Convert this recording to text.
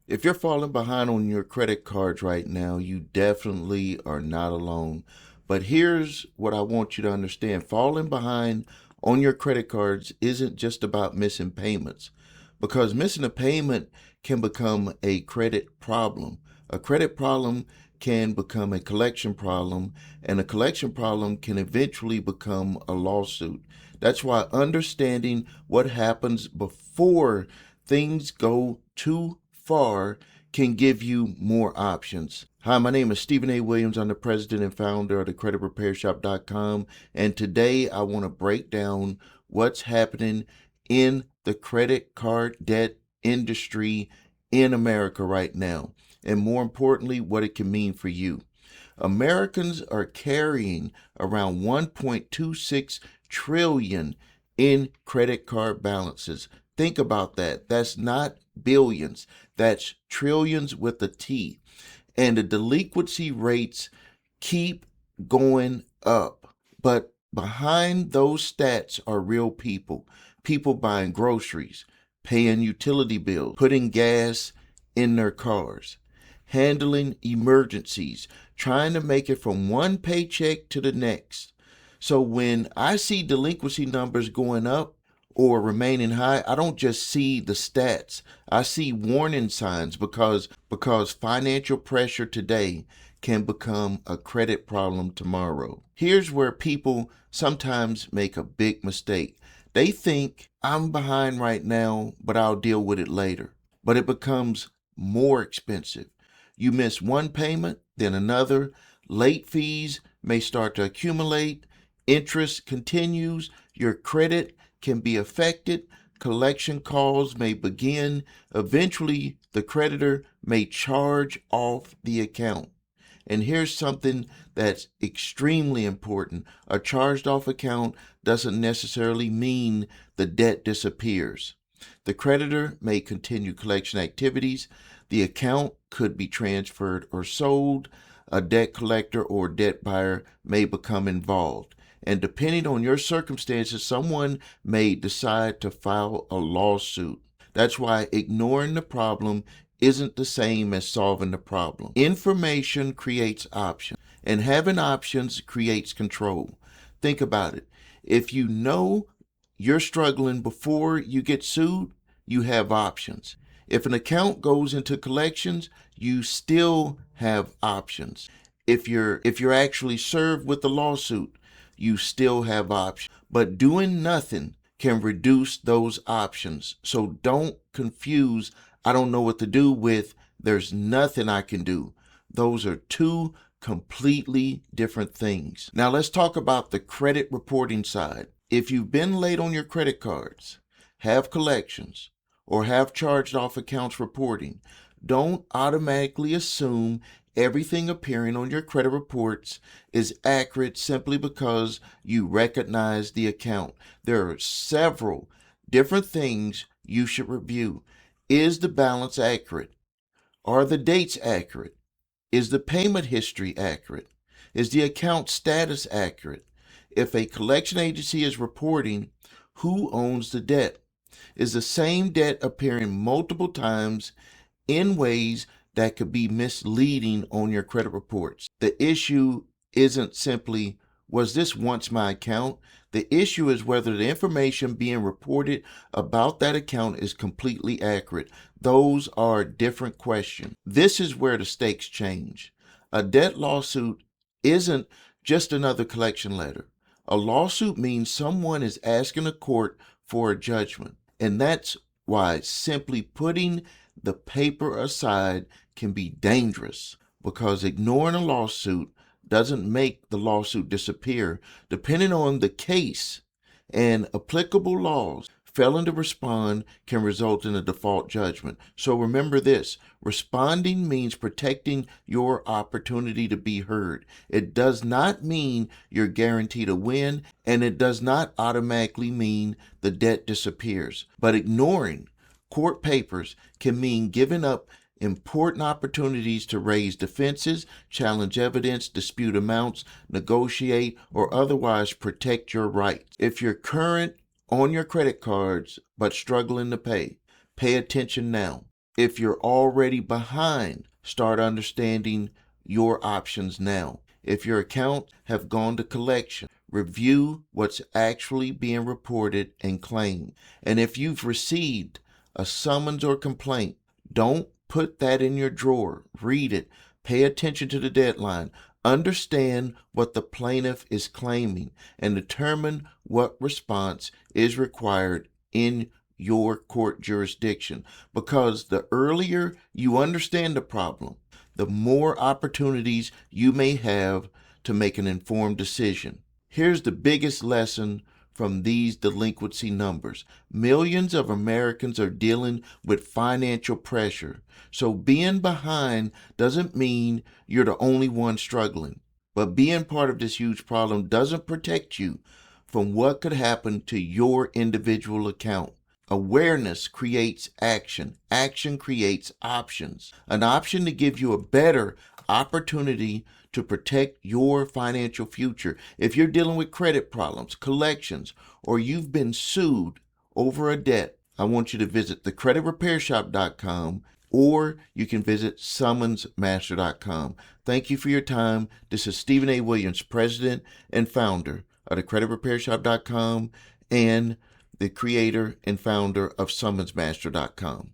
If you're falling behind on your credit cards right now, you definitely are not alone. But here's what I want you to understand. Falling behind on your credit cards isn't just about missing payments, because missing a payment can become a credit problem. A credit problem can become a collection problem, and a collection problem can eventually become a lawsuit. That's why understanding what happens before things go too far can give you more options. Hi, my name is Stephen A. Williams. I'm the president and founder of the creditrepairshop.com, and today I want to break down what's happening in the credit card debt industry in America right now, and more importantly, what it can mean for you. Americans are carrying around 1.26 trillion in credit card balances. Think about that. That's not billions. That's trillions with a T. And the delinquency rates keep going up. But behind those stats are real people. People buying groceries, paying utility bills, putting gas in their cars, handling emergencies, trying to make it from one paycheck to the next. So when I see delinquency numbers going up or remaining high, I don't just see the stats. I see warning signs because financial pressure today can become a credit problem tomorrow. Here's where people sometimes make a big mistake. They think I'm behind right now, but I'll deal with it later. But it becomes more expensive. You miss one payment, then another. Late fees may start to accumulate. Interest continues. Your credit can be affected. Collection calls may begin. Eventually, the creditor may charge off the account. And here's something that's extremely important. A charged off account doesn't necessarily mean the debt disappears. The creditor may continue collection activities. The account could be transferred or sold. A debt collector or debt buyer may become involved. And depending on your circumstances, someone may decide to file a lawsuit. That's why ignoring the problem isn't the same as solving the problem. Information creates options, and having options creates control. Think about it. If you know you're struggling before you get sued, you have options. If an account goes into collections, you still have options. If you're actually served with a lawsuit, you still have options. But doing nothing can reduce those options. So don't confuse I don't know what to do with there's nothing I can do. Those are two completely different things. Now let's talk about the credit reporting side. If you've been late on your credit cards, have collections, or have charged off accounts reporting, don't automatically assume everything appearing on your credit reports is accurate simply because you recognize the account. There are several different things you should review. Is the balance accurate? Are the dates accurate? Is the payment history accurate? Is the account status accurate? If a collection agency is reporting, who owns the debt? Is the same debt appearing multiple times in ways that could be misleading on your credit reports? The issue isn't simply, was this once my account? The issue is whether the information being reported about that account is completely accurate. Those are different questions. This is where the stakes change. A debt lawsuit isn't just another collection letter. A lawsuit means someone is asking a court for a judgment. And that's why simply putting the paper aside can be dangerous, because ignoring a lawsuit doesn't make the lawsuit disappear. Depending on the case and applicable laws, failing to respond can result in a default judgment. So remember this, responding means protecting your opportunity to be heard. It does not mean you're guaranteed a win, and it does not automatically mean the debt disappears. But ignoring court papers can mean giving up important opportunities to raise defenses, challenge evidence, dispute amounts, negotiate, or otherwise protect your rights. If you're current on your credit cards but struggling to pay attention now. If you're already behind, start understanding your options now. If your account have gone to collection, review what's actually being reported and claimed. And if you've received a summons or complaint, don't put that in your drawer. Read it. Pay attention to the deadline. Understand what the plaintiff is claiming and determine what response is required in your court jurisdiction. Because the earlier you understand the problem, the more opportunities you may have to make an informed decision. Here's the biggest lesson from these delinquency numbers. Millions of Americans are dealing with financial pressure. So being behind doesn't mean you're the only one struggling. But being part of this huge problem doesn't protect you from what could happen to your individual account. Awareness creates action. Action creates options. An option to give you a better opportunity to protect your financial future. If you're dealing with credit problems, collections, or you've been sued over a debt, I want you to visit thecreditrepairshop.com, or you can visit summonsmaster.com. Thank you for your time. This is Stephen A. Williams, President and founder of thecreditrepairshop.com and the creator and founder of summonsmaster.com.